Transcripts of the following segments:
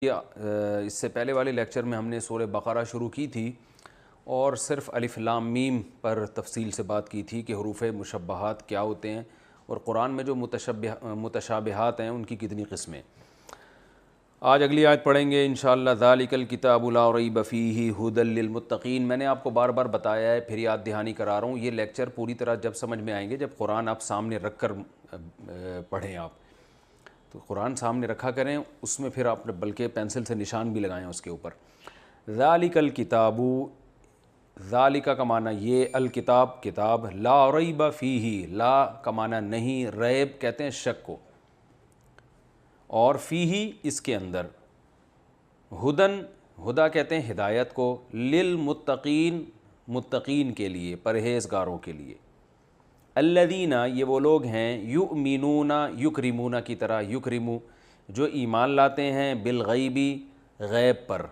اس سے پہلے والے لیکچر میں ہم نے سورہ بقرہ شروع کی تھی اور صرف الف لام میم پر تفصیل سے بات کی تھی کہ حروف مشبہات کیا ہوتے ہیں اور قرآن میں جو متشابہات ہیں ان کی کتنی قسمیں۔ آج اگلی آیت پڑھیں گے انشاءاللہ۔ ذالک الکتاب لا ریب فیہ ھدی للمتقین۔ میں نے آپ کو بار بار بتایا ہے، پھر یاد دہانی کرا رہا ہوں، یہ لیکچر پوری طرح جب سمجھ میں آئیں گے جب قرآن آپ سامنے رکھ کر پڑھیں۔ آپ تو قرآن سامنے رکھا کریں، اس میں پھر آپ بلکہ پینسل سے نشان بھی لگائیں اس کے اوپر۔ ذالک الکتاب، ذالک کا معنی یہ، الکتاب کتاب، لا ریب فیہ، لا کا معنی نہیں، ریب کہتے ہیں شک کو، اور فیہ اس کے اندر، ہدن، ہدا کہتے ہیں ہدایت کو، للمتقین متقین کے لیے، پرہیزگاروں کے لیے۔ الذین، یہ وہ لوگ ہیں، یؤمنون، یکرمون کی طرح، یکرمو جو ایمان لاتے ہیں، بالغیبی غیب پر،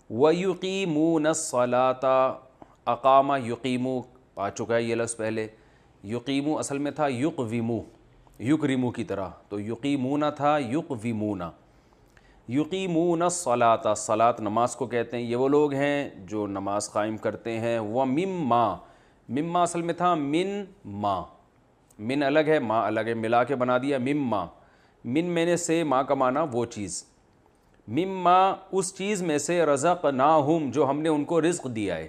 ویقیمون الصلاۃ، اقامہ یقیمو آ چکا ہے یہ لفظ پہلے، یقیمو اصل میں تھا یقویمو، یکرمو کی طرح، تو یقیمون تھا یقویمون، یقیمون الصلاۃ، صلاۃ نماز کو کہتے ہیں، یہ وہ لوگ ہیں جو نماز قائم کرتے ہیں، ومما، مما اصل میں تھا من ما، من الگ ہے ما الگ ہے، ملا کے بنا دیا مما، من میں نے سے، ما کا معنی وہ چیز، مما اس چیز میں سے، رزقناہم جو ہم نے ان کو رزق دیا ہے،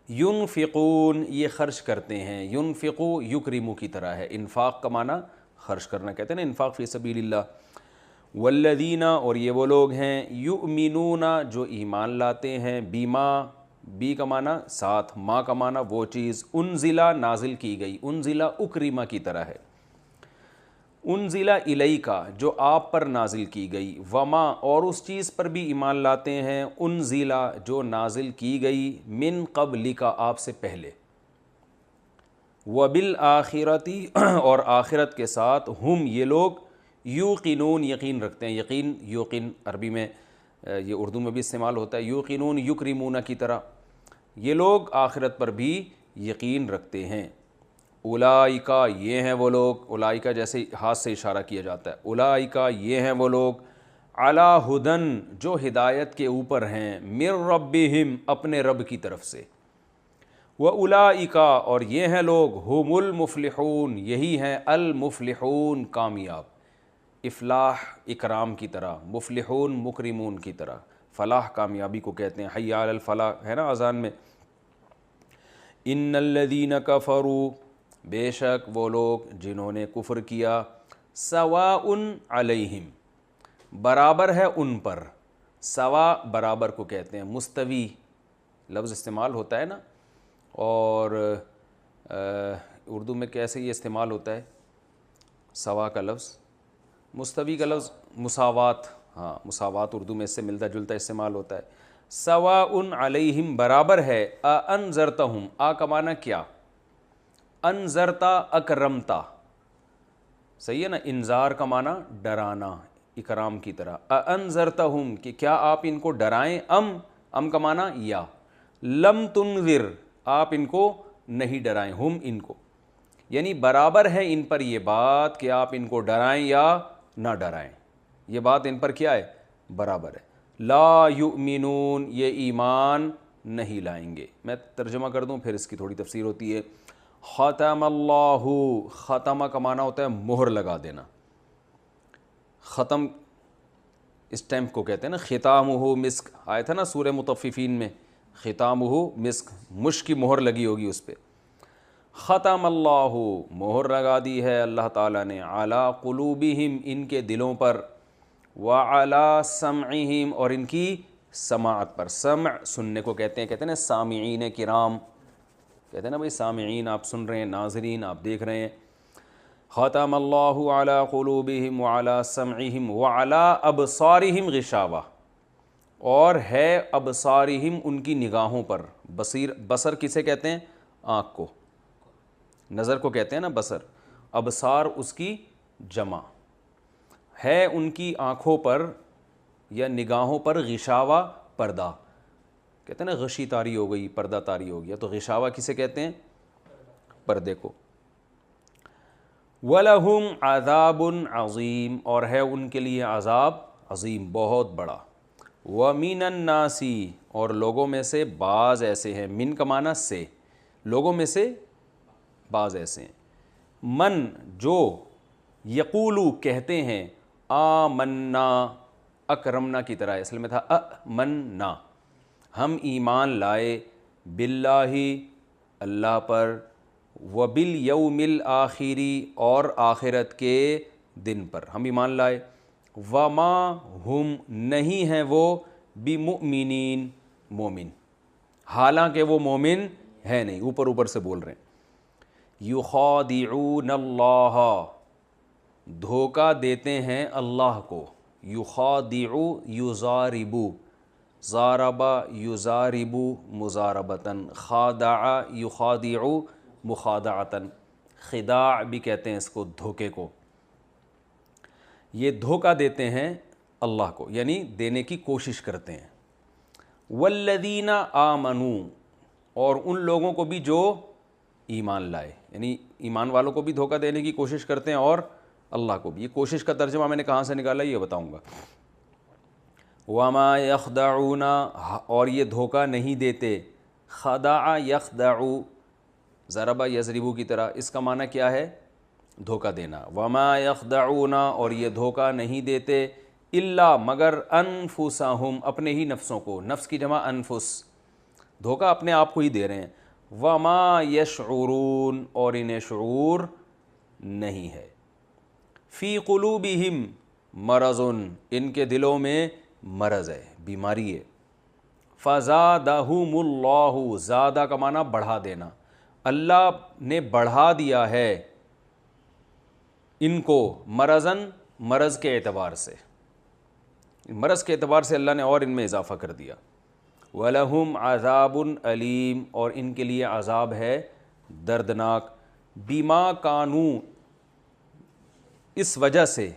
ینفقون یہ خرچ کرتے ہیں، ینفقو یکرمو کی طرح ہے، انفاق کا معنی خرچ کرنا کہتے ہیں نا، انفاق فی سبیل اللہ۔ والذین، اور یہ وہ لوگ ہیں، یؤمنون جو ایمان لاتے ہیں، بیما، بی کا معنی ساتھ، ما کا معنی وہ چیز، انزلہ نازل کی گئی، انزلہ اکرمہ کی طرح ہے، انزلہ الیکا جو آپ پر نازل کی گئی، وما اور اس چیز پر بھی ایمان لاتے ہیں، انزلہ جو نازل کی گئی، من قبلکا آپ سے پہلے، وبالآخرتی اور آخرت کے ساتھ، ہم یہ لوگ، یوقنون یقین رکھتے ہیں، یقین یوقن عربی میں یہ اردو میں بھی استعمال ہوتا ہے، یوقنون یکرمون کی طرح، یہ لوگ آخرت پر بھی یقین رکھتے ہیں۔ اولئکا یہ ہیں وہ لوگ، اولئکا جیسے ہاتھ سے اشارہ کیا جاتا ہے، اولئکا یہ ہیں وہ لوگ، علی ھدن جو ہدایت کے اوپر ہیں، من ربہم اپنے رب کی طرف سے، واولئکا اور یہ ہیں لوگ، ھم المفلحون یہی ہیں المفلحون کامیاب، افلاح اکرام کی طرح، مفلحون مکرمون کی طرح، فلاح کامیابی کو کہتے ہیں، حی علی الفلاح ہے نا اذان میں۔ ان الذین کفروا بے شک وہ لوگ جنہوں نے کفر کیا، سواء علیہم برابر ہے ان پر، سوا برابر کو کہتے ہیں، مستوی لفظ استعمال ہوتا ہے نا، اور اردو میں کیسے یہ استعمال ہوتا ہے سوا کا لفظ، مستوی کا لفظ مساوات، ہاں مساوات اردو میں اس سے ملتا جلتا استعمال ہوتا ہے، سواء علیہم برابر ہے، انذرتہم، آ کا معنی کیا، انذرتا اکرمتا، صحیح ہے نا، انذار کا معنی ڈرانا، اکرام کی طرح، انذرتہم کہ کیا آپ ان کو ڈرائیں، ام کا معنی یا، لم تنذر آپ ان کو نہیں ڈرائیں، ہم ان کو، یعنی برابر ہے ان پر یہ بات کہ آپ ان کو ڈرائیں یا نہ ڈرائیں، یہ بات ان پر کیا ہے، برابر ہے۔ لا یؤمنون یہ ایمان نہیں لائیں گے۔ میں ترجمہ کر دوں پھر اس کی تھوڑی تفسیر ہوتی ہے۔ ختم اللہ، ختمہ کا معنی ہوتا ہے مہر لگا دینا، ختم اسٹیمپ کو کہتے ہیں نا، ختامہ مسک آیا تھا نا سورہ مطففین میں، ختامہ مسک، مشک کی مہر لگی ہوگی اس پہ۔ ختم اللہ مہر لگا دی ہے اللہ تعالیٰ نے، علی قلوبہم ان کے دلوں پر، وعلی سمعہم اور ان کی سماعت پر، سمع سننے کو کہتے ہیں نا سامعین کرام، کہتے ہیں نا بھائی سامعین آپ سن رہے ہیں، ناظرین آپ دیکھ رہے ہیں۔ ختم اللہ علی قلوبہم وعلی سمعہم وعلی ابصارہم غشاوہ، اور ہے ابصارہم ان کی نگاہوں پر، بصر کسے کہتے ہیں، آنکھ کو، نظر کو کہتے ہیں نا بصر، ابصار اس کی جمع ہے، ان کی آنکھوں پر یا نگاہوں پر غشاوہ پردہ، کہتے ہیں نا غشی طاری ہو گئی، پردہ طاری ہو گیا، تو غشاوہ کسے کہتے ہیں، پردے کو۔ وَلَهُمْ عَذَابٌ عَظِيمٌ اور ہے ان کے لیے عذاب عظیم بہت بڑا. وَمِنَ النَّاسِ اور لوگوں میں سے بعض ایسے ہیں, من کا معنی سے, لوگوں میں سے بعض ایسے ہیں, من جو یقولو کہتے ہیں, آمنا اکرمنا کی طرح اصل میں تھا امنا, ہم ایمان لائے, باللہ اللہ پر, وبالیوم الآخری اور آخرت کے دن پر ہم ایمان لائے, وما ہم نہیں ہیں وہ بمؤمنین مومن, حالانکہ وہ مومن ہے نہیں, اوپر اوپر سے بول رہے ہیں. یخادعون اللہ دھوکہ دیتے ہیں اللہ کو, یخادع یضاربو, ضاربا یضاربو مضاربتاً, خادع یخادع مخادعتاً, خداع بھی کہتے ہیں اس کو دھوکے کو. یہ دھوکہ دیتے ہیں اللہ کو, یعنی دینے کی کوشش کرتے ہیں. والذین آمنوا اور ان لوگوں کو بھی جو ایمان لائے, یعنی ایمان والوں کو بھی دھوکہ دینے کی کوشش کرتے ہیں اور اللہ کو بھی. یہ کوشش کا ترجمہ میں نے کہاں سے نکالا یہ بتاؤں گا. وما یخدعون اور یہ دھوکہ نہیں دیتے, خدع یخدع ضربہ یضربو کی طرح, اس کا معنی کیا ہے؟ دھوکہ دینا. وما یخدعون اور یہ دھوکہ نہیں دیتے, الا مگر انفسہم اپنے ہی نفسوں کو, نفس کی جمع انفس, دھوکہ اپنے آپ کو ہی دے رہے ہیں. وما یشعرون اور انہیں شعور نہیں ہے. فی قلوبہم مرض ان کے دلوں میں مرض ہے, بیماری ہے. فزادہم اللہ زادہ کا معنی بڑھا دینا, اللہ نے بڑھا دیا ہے ان کو, مرضاً مرض کے اعتبار سے, مرض کے اعتبار سے اللہ نے اور ان میں اضافہ کر دیا. وَلَهُمْ عَذَابٌ علیم اور ان کے لیے عذاب ہے دردناک. بما کانوا اس وجہ سے,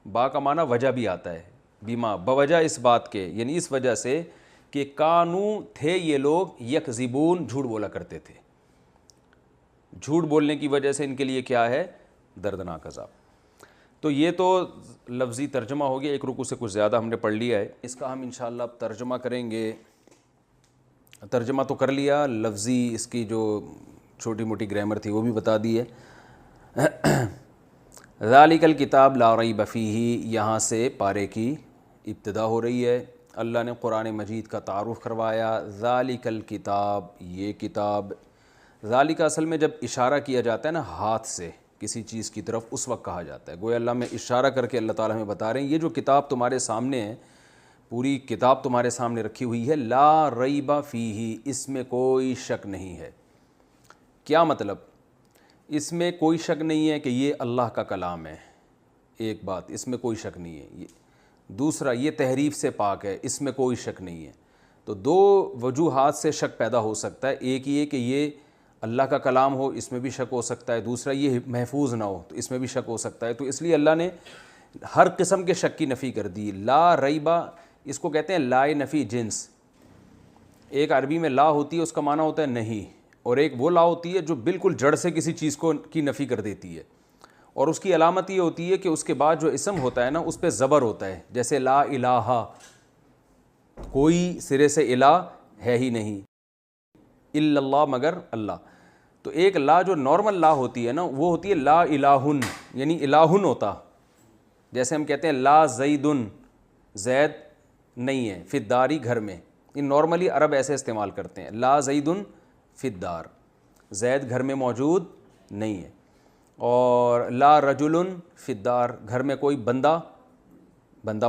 با کا معنی وجہ بھی آتا ہے, بما بوجہ اس بات کے, یعنی اس وجہ سے کہ کانو تھے یہ لوگ, یکذبون جھوٹ بولا کرتے تھے, جھوٹ بولنے کی وجہ سے ان کے لیے کیا ہے؟ دردناک عذاب. تو یہ تو لفظی ترجمہ ہو گیا, ایک رکوع سے کچھ زیادہ ہم نے پڑھ لیا ہے, اس کا ہم انشاءاللہ اب ترجمہ کریں گے. ترجمہ تو کر لیا, لفظی اس کی جو چھوٹی موٹی گرامر تھی وہ بھی بتا دی ہے. ذالک الکتاب لا ریب فیہ, یہاں سے پارے کی ابتدا ہو رہی ہے. اللہ نے قرآن مجید کا تعارف کروایا. ذالک الکتاب یہ کتاب, ذالک اصل میں جب اشارہ کیا جاتا ہے نا ہاتھ سے کسی چیز کی طرف, اس وقت کہا جاتا ہے. گویا اللہ میں اشارہ کر کے اللہ تعالیٰ ہمیں بتا رہے ہیں یہ جو کتاب تمہارے سامنے ہے, پوری کتاب تمہارے سامنے رکھی ہوئی ہے, لا ریب فیہ اس میں کوئی شک نہیں ہے. کیا مطلب؟ اس میں کوئی شک نہیں ہے کہ یہ اللہ کا کلام ہے, ایک بات اس میں کوئی شک نہیں ہے. دوسرا یہ تحریف سے پاک ہے, اس میں کوئی شک نہیں ہے. تو دو وجوہات سے شک پیدا ہو سکتا ہے. ایک یہ کہ یہ اللہ کا کلام ہو, اس میں بھی شک ہو سکتا ہے. دوسرا یہ محفوظ نہ ہو تو اس میں بھی شک ہو سکتا ہے. تو اس لیے اللہ نے ہر قسم کے شک کی نفی کر دی. لا ریبہ اس کو کہتے ہیں لائے نفی جنس. ایک عربی میں لا ہوتی ہے اس کا معنی ہوتا ہے نہیں, اور ایک وہ لا ہوتی ہے جو بالکل جڑ سے کسی چیز کو کی نفی کر دیتی ہے, اور اس کی علامت یہ ہوتی ہے کہ اس کے بعد جو اسم ہوتا ہے نا اس پہ زبر ہوتا ہے. جیسے لا الہ, کوئی سرے سے الہ ہے ہی نہیں, الا اللہ مگر اللہ. تو ایک لا جو نارمل لا ہوتی ہے نا وہ ہوتی ہے لا الہن, یعنی الہن ہوتا. جیسے ہم کہتے ہیں لا زیدن, زید نہیں ہے, فی الداری گھر میں. یہ نارملی عرب ایسے استعمال کرتے ہیں, لا زیدن فی الدار, زید گھر میں موجود نہیں ہے. اور لا رجل فی الدار, گھر میں کوئی بندہ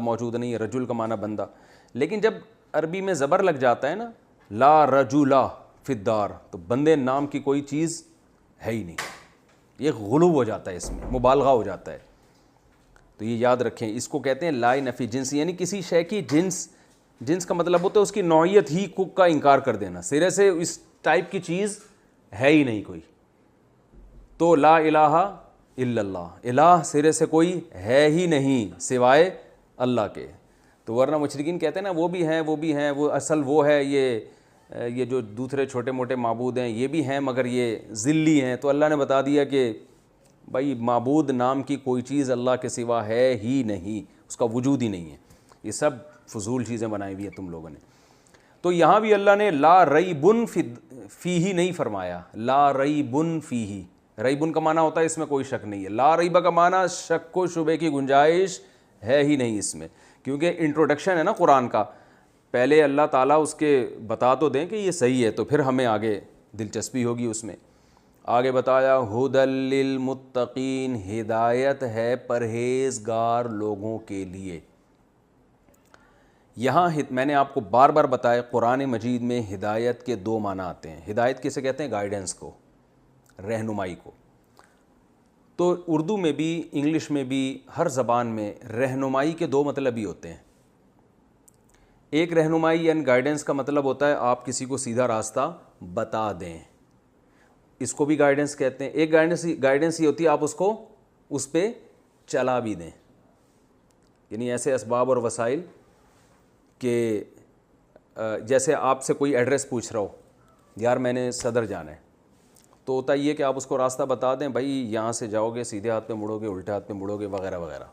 موجود نہیں ہے, رجل کا معنی بندہ. لیکن جب عربی میں زبر لگ جاتا ہے نا لا رجلا فی الدار, تو بندے نام کی کوئی چیز ہے ہی نہیں. یہ غلو ہو جاتا ہے, اس میں مبالغہ ہو جاتا ہے. تو یہ یاد رکھیں, اس کو کہتے ہیں لائے نفی جنس, یعنی کسی شے کی جنس کا مطلب ہوتا ہے اس کی نوعیت ہی کا انکار کر دینا, سرے سے اس ٹائپ کی چیز ہے ہی نہیں کوئی. تو لا الہ الا اللہ, الہ سرے سے کوئی ہے ہی نہیں سوائے اللہ کے. تو ورنہ مشرکین کہتے ہیں نا وہ بھی ہیں, وہ اصل وہ ہے, یہ جو دوسرے چھوٹے موٹے معبود ہیں یہ بھی ہیں مگر یہ ذلی ہیں. تو اللہ نے بتا دیا کہ بھائی معبود نام کی کوئی چیز اللہ کے سوا ہے ہی نہیں, اس کا وجود ہی نہیں ہے. یہ سب فضول چیزیں بنائی ہوئی ہیں تم لوگوں نے. تو یہاں بھی اللہ نے لا ریبن فیہ نہیں فرمایا, لا ریبن فیہ. ریبن کا معنی ہوتا ہے اس میں کوئی شک نہیں ہے, لا ریبہ کا معنی شک و شبے کی گنجائش ہے ہی نہیں اس میں, کیونکہ انٹروڈکشن ہے نا قرآن کا, پہلے اللہ تعالیٰ اس کے بتا تو دیں کہ یہ صحیح ہے تو پھر ہمیں آگے دلچسپی ہوگی اس میں. آگے بتایا ھدی للمتقین, ہدایت ہے پرہیزگار لوگوں کے لیے. یہاں میں نے آپ کو بار بار بتایا قرآن مجید میں ہدایت کے دو معنی آتے ہیں. ہدایت کسے کہتے ہیں؟ گائیڈنس کو, رہنمائی کو. تو اردو میں بھی انگلش میں بھی ہر زبان میں رہنمائی کے دو مطلب ہی ہوتے ہیں. ایک رہنمائی یعنی گائیڈنس کا مطلب ہوتا ہے آپ کسی کو سیدھا راستہ بتا دیں, اس کو بھی گائیڈنس کہتے ہیں. ایک گائیڈنس یہ ہوتی ہے آپ اس کو اس پہ چلا بھی دیں, یعنی ایسے اسباب اور وسائل کہ جیسے آپ سے کوئی ایڈریس پوچھ رہا ہو, یار میں نے صدر جانا ہے, تو ہوتا یہ کہ آپ اس کو راستہ بتا دیں, بھائی یہاں سے جاؤ گے سیدھے ہاتھ پہ مڑو گے, الٹے ہاتھ پہ مڑو گے, وغیرہ وغیرہ.